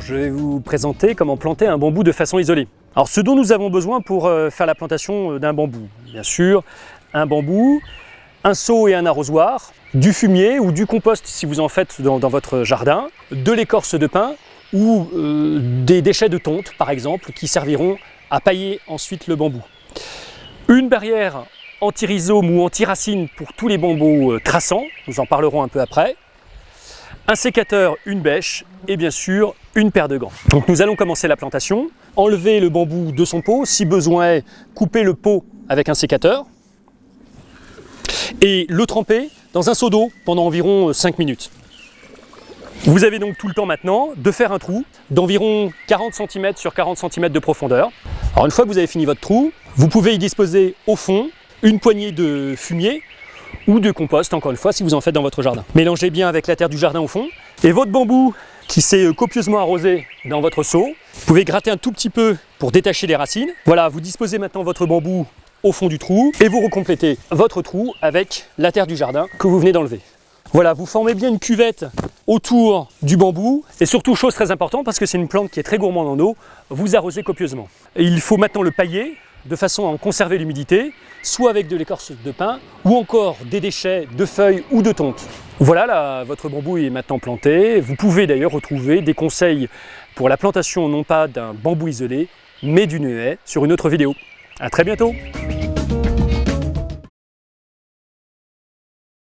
je vais vous présenter comment planter un bambou de façon isolée. Alors ce dont nous avons besoin pour faire la plantation d'un bambou, bien sûr, un bambou, un seau et un arrosoir, du fumier ou du compost si vous en faites dans votre jardin, de l'écorce de pin ou des déchets de tonte par exemple qui serviront à pailler ensuite le bambou. Une barrière anti-rhizome ou anti-racine pour tous les bambous traçants, nous en parlerons un peu après. Un sécateur, une bêche et bien sûr une paire de gants. Donc nous allons commencer la plantation. Enlever le bambou de son pot, si besoin est, couper le pot avec un sécateur et le tremper dans un seau d'eau pendant environ 5 minutes. Vous avez donc tout le temps maintenant de faire un trou d'environ 40 cm sur 40 cm de profondeur. Alors une fois que vous avez fini votre trou, vous pouvez y disposer au fond une poignée de fumier ou de compost, encore une fois, si vous en faites dans votre jardin. Mélangez bien avec la terre du jardin au fond. Et votre bambou qui s'est copieusement arrosé dans votre seau, vous pouvez gratter un tout petit peu pour détacher les racines. Voilà, vous disposez maintenant votre bambou au fond du trou et vous recomplétez votre trou avec la terre du jardin que vous venez d'enlever. Voilà, vous formez bien une cuvette autour du bambou et surtout, chose très importante, parce que c'est une plante qui est très gourmande en eau, vous arrosez copieusement. Et il faut maintenant le pailler de façon à en conserver l'humidité, soit avec de l'écorce de pin ou encore des déchets de feuilles ou de tonte. Voilà, là, votre bambou est maintenant planté. Vous pouvez d'ailleurs retrouver des conseils pour la plantation non pas d'un bambou isolé, mais d'une haie sur une autre vidéo. À très bientôt!